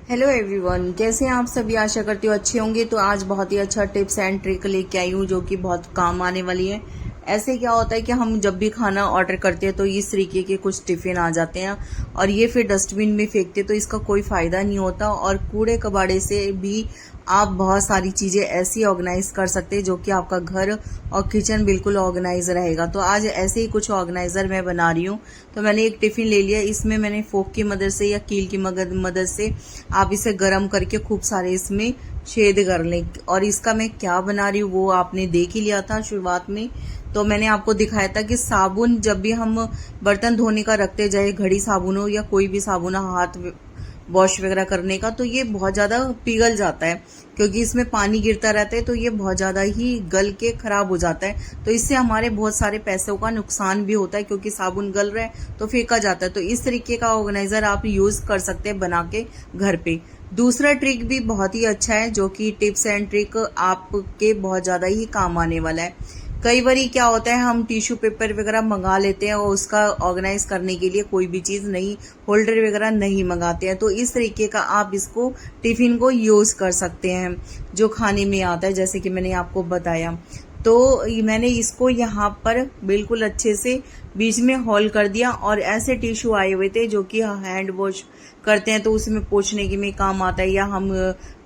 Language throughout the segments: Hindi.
हेलो एवरीवन, कैसे हैं आप सभी। आशा करती हूँ अच्छे होंगे। तो आज बहुत ही अच्छा टिप्स एंड ट्रिक लेके आई हूँ जो कि बहुत काम आने वाली है। ऐसे क्या होता है कि हम जब भी खाना ऑर्डर करते हैं तो इस तरीके के कुछ टिफिन आ जाते हैं और ये फिर डस्टबिन में फेंकते, तो इसका कोई फायदा नहीं होता। और कूड़े कबाड़े से भी आप बहुत सारी चीजें ऐसी ऑर्गेनाइज कर सकते हैं जो कि आपका घर और किचन बिल्कुल ऑर्गेनाइज रहेगा। तो आज ऐसे ही कुछ ऑर्गेनाइजर मैं बना रही हूँ। तो मैंने एक टिफिन ले लिया, इसमें मैंने फोक की मदद से या कील की मदद से आप इसे गर्म करके खूब सारे इसमें छेद कर लें। और इसका मैं क्या बना रही हूँ वो आपने देख ही लिया था शुरुआत में। तो मैंने आपको दिखाया था कि साबुन जब भी हम बर्तन धोने का रखते जाए, घड़ी साबुन हो या कोई भी साबुन हो हाथ वॉश वगैरह करने का, तो ये बहुत ज़्यादा पिघल जाता है क्योंकि इसमें पानी गिरता रहता है। तो ये बहुत ज़्यादा ही गल के खराब हो जाता है। तो इससे हमारे बहुत सारे पैसों का नुकसान भी होता है क्योंकि साबुन गल रहा है तो फेंका जाता है। तो इस तरीके का ऑर्गेनाइजर आप यूज़ कर सकते हैं बना के घर पे। दूसरा ट्रिक भी बहुत ही अच्छा है जो कि टिप्स एंड ट्रिक आपके बहुत ज़्यादा ही काम आने वाला है। कई बारी क्या होता है, हम टिश्यू पेपर वगैरह मंगा लेते हैं और उसका ऑर्गेनाइज करने के लिए कोई भी चीज़ नहीं, होल्डर वगैरह नहीं मंगाते हैं। तो इस तरीके का आप इसको टिफिन को यूज़ कर सकते हैं जो खाने में आता है, जैसे कि मैंने आपको बताया। तो मैंने इसको यहाँ पर बिल्कुल अच्छे से बीच में होल कर दिया और ऐसे टिश्यू आए हुए थे जो कि हैंड वॉश करते हैं तो उसमें पोंछने के में काम आता है, या हम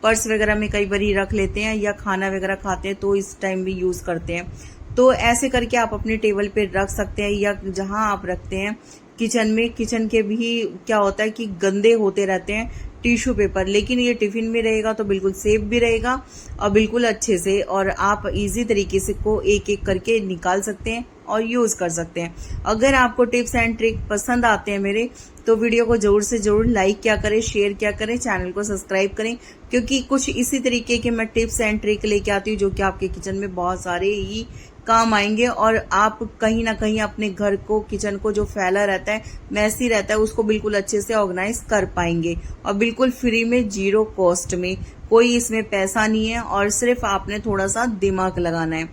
पर्स वगैरह में कई बारी रख लेते हैं या खाना वगैरह खाते हैं तो इस टाइम भी यूज़ करते हैं। तो ऐसे करके आप अपने टेबल पे रख सकते हैं या जहां आप रखते हैं किचन में। किचन के भी क्या होता है कि गंदे होते रहते हैं टिश्यू पेपर, लेकिन ये टिफिन में रहेगा तो बिल्कुल सेफ भी रहेगा और बिल्कुल अच्छे से, और आप इजी तरीके से को एक एक करके निकाल सकते हैं और यूज कर सकते हैं। अगर आपको टिप्स एंड ट्रिक पसंद आते हैं मेरे, तो वीडियो को जरूर से जरूर लाइक क्या करें, शेयर क्या करें, चैनल को सब्सक्राइब करें, क्योंकि कुछ इसी तरीके के मैं टिप्स एंड ट्रिक लेके आती हूँ जो कि आपके किचन में बहुत सारे ही काम आएंगे और आप कहीं ना कहीं अपने घर को, किचन को जो फैला रहता है, मैसी रहता है, उसको बिल्कुल अच्छे से ऑर्गेनाइज कर पाएंगे और बिल्कुल फ्री में, जीरो कॉस्ट में। कोई इसमें पैसा नहीं है और सिर्फ आपने थोड़ा सा दिमाग लगाना है।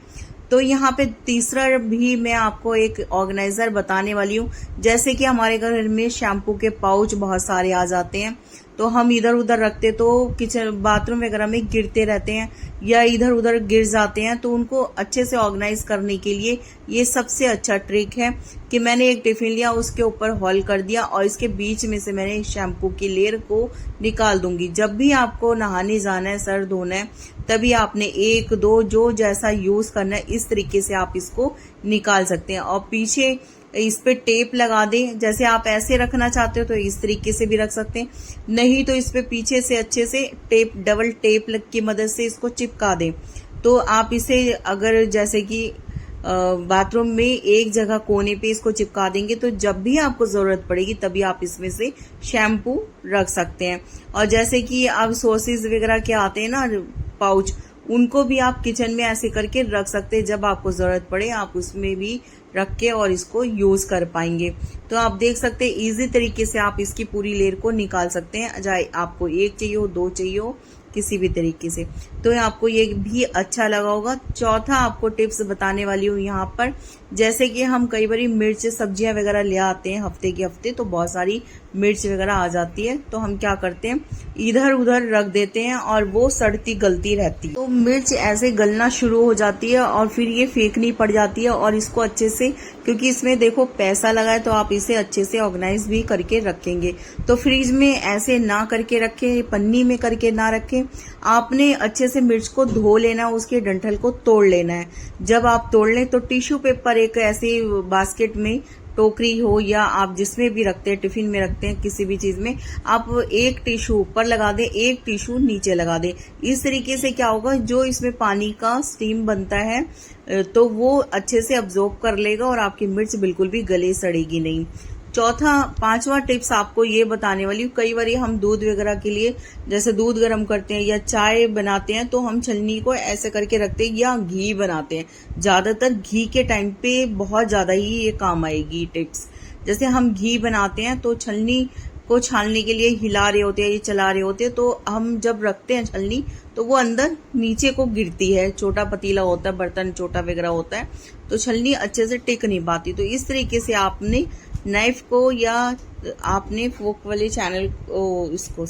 तो यहाँ पे तीसरा भी मैं आपको एक ऑर्गेनाइजर बताने वाली हूँ। जैसे कि हमारे घर में शैम्पू के पाउच बहुत सारे आ जाते हैं तो हम इधर उधर रखते तो किचन बाथरूम वगैरह में गिरते रहते हैं या इधर उधर गिर जाते हैं। तो उनको अच्छे से ऑर्गेनाइज करने के लिए ये सबसे अच्छा ट्रिक है कि मैंने एक टिफिन लिया, उसके ऊपर होल कर दिया और इसके बीच में से मैंने शैम्पू की लेयर को निकाल दूंगी। जब भी आपको नहाने जाना है, सर धोना है, तभी आपने एक दो जो जैसा यूज करना है इस तरीके से आप इसको निकाल सकते हैं। और पीछे इस पे टेप लगा दें। जैसे आप ऐसे रखना चाहते हो तो इस तरीके से भी रख सकते हैं, नहीं तो इस पे पीछे से अच्छे से टेप, डबल टेप की मदद से इसको चिपका दें। तो आप इसे अगर जैसे कि बाथरूम में एक जगह कोने पे इसको चिपका देंगे तो जब भी आपको जरूरत पड़ेगी तभी आप इसमें से शैम्पू रख सकते हैं। और जैसे कि अब सॉसेस वगैरह के आते हैं ना पाउच, उनको भी आप किचन में ऐसे करके रख सकते हैं। जब आपको जरूरत पड़े आप उसमें भी रख के और इसको यूज कर पाएंगे। तो आप देख सकते हैं इजी तरीके से आप इसकी पूरी लेयर को निकाल सकते हैं, चाहे आपको एक चाहिए हो, दो चाहिए हो, किसी भी तरीके से। तो आपको ये भी अच्छा लगा होगा। चौथा आपको टिप्स बताने वाली हूँ यहाँ पर। जैसे कि हम कई बार मिर्च सब्जियां वगैरह ले आते हैं हफ्ते के हफ्ते, तो बहुत सारी मिर्च वगैरह आ जाती है तो हम क्या करते हैं, इधर उधर रख देते हैं और वो सड़ती गलती रहती है। तो मिर्च ऐसे गलना शुरू हो जाती है और फिर ये फेंकनी पड़ जाती है। और इसको अच्छे से, क्योंकि इसमें देखो पैसा लगा है, तो आप इसे अच्छे से ऑर्गेनाइज भी करके रखेंगे। तो फ्रिज में ऐसे ना करके रखें, पन्नी में करके ना रखें। आपने अच्छे से मिर्च को धो लेना, उसके डंठल को तोड़ लेना है। जब आप तोड़ लें तो टिश्यू पेपर एक ऐसे बास्केट में, टोकरी हो या आप जिसमें भी रखते हैं, टिफिन में रखते हैं, किसी भी चीज में, आप एक टिश्यू ऊपर लगा दें, एक टिश्यू नीचे लगा दें। इस तरीके से क्या होगा, जो इसमें पानी का स्टीम बनता है तो वो अच्छे से अब्जॉर्ब कर लेगा और आपकी मिर्च बिल्कुल भी गले सड़ेगी नहीं। पांचवा टिप्स आपको ये बताने वाली हूँ। कई बार हम दूध वगैरह के लिए, जैसे दूध गर्म करते हैं या चाय बनाते हैं, तो हम छलनी को ऐसे करके रखते हैं, या घी बनाते हैं। ज्यादातर घी के टाइम पे बहुत ज्यादा ही ये काम आएगी टिप्स। जैसे हम घी बनाते हैं तो छलनी को छानने के लिए हिला रहे होते हैं, ये चला रहे होते हैं, तो हम जब रखते हैं छलनी तो वो अंदर नीचे को गिरती है। छोटा पतीला होता है, बर्तन छोटा वगैरह होता है, तो छलनी अच्छे से टिक नहीं पाती। तो इस तरीके से आपने नाइफ को या आपने फोक वाले चैनल इसको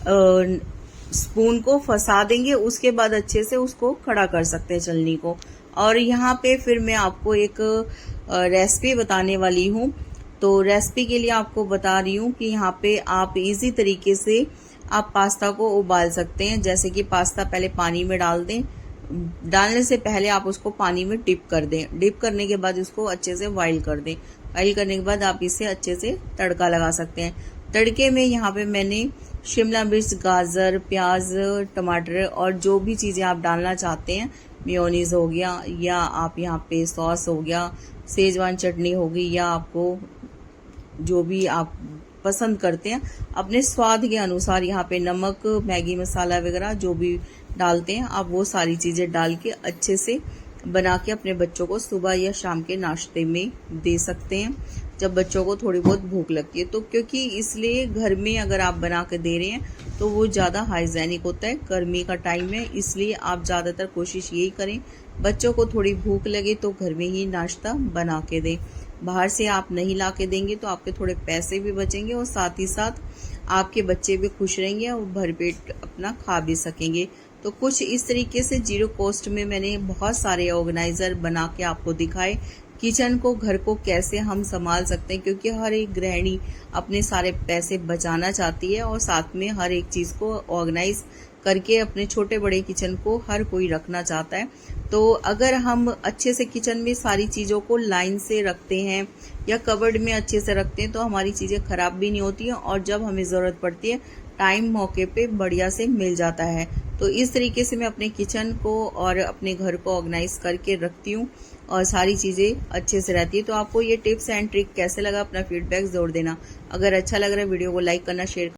स्पून को फंसा देंगे, उसके बाद अच्छे से उसको खड़ा कर सकते हैं छलनी को। और यहाँ पे फिर मैं आपको एक रेसिपी बताने वाली हूँ। तो रेसिपी के लिए आपको बता रही हूँ कि यहाँ पे आप इजी तरीके से आप पास्ता को उबाल सकते हैं। जैसे कि पास्ता पहले पानी में डाल दें, डालने से पहले आप उसको पानी में डिप कर दें। डिप करने के बाद उसको अच्छे से बॉईल कर दें। बॉईल करने के बाद आप इसे अच्छे से तड़का लगा सकते हैं। तड़के में यहाँ पे मैंने शिमला मिर्च, गाजर, प्याज, टमाटर और जो भी चीज़ें आप डालना चाहते हैं, मेयोनीज हो गया या आप यहाँ पे सॉस हो गया, सेजवान चटनी होगी, या आपको जो भी आप पसंद करते हैं अपने स्वाद के अनुसार, यहाँ पे नमक, मैगी मसाला वगैरह जो भी डालते हैं आप वो सारी चीज़ें डाल के अच्छे से बना के अपने बच्चों को सुबह या शाम के नाश्ते में दे सकते हैं जब बच्चों को थोड़ी बहुत भूख लगती है। तो क्योंकि इसलिए घर में अगर आप बना के दे रहे हैं तो वो ज़्यादा हाइजेनिक होता है। गर्मी का टाइम है, इसलिए आप ज़्यादातर कोशिश यही करें बच्चों को थोड़ी भूख लगे तो घर में ही नाश्ता बना के दें। बाहर से आप नहीं ला के देंगे तो आपके थोड़े पैसे भी बचेंगे और साथ ही साथ आपके बच्चे भी खुश रहेंगे और भरपेट अपना खा भी सकेंगे। तो कुछ इस तरीके से जीरो कॉस्ट में मैंने बहुत सारे ऑर्गेनाइजर बना के आपको दिखाए किचन को, घर को कैसे हम संभाल सकते हैं, क्योंकि हर एक गृहिणी अपने सारे पैसे बचाना चाहती है और साथ में हर एक चीज़ को ऑर्गेनाइज करके अपने छोटे बड़े किचन को हर कोई रखना चाहता है। तो अगर हम अच्छे से किचन में सारी चीज़ों को लाइन से रखते हैं या कबर्ड में अच्छे से रखते हैं तो हमारी चीज़ें ख़राब भी नहीं होती हैं और जब हमें ज़रूरत पड़ती है टाइम मौके पे बढ़िया से मिल जाता है। तो इस तरीके से मैं अपने किचन को और अपने घर को ऑर्गेनाइज करके रखती हूँ और सारी चीज़ें अच्छे से रहती है। तो आपको ये टिप्स एंड ट्रिक कैसे लगा, अपना फीडबैक ज़रूर देना। अगर अच्छा लग रहा है वीडियो को लाइक करना, शेयर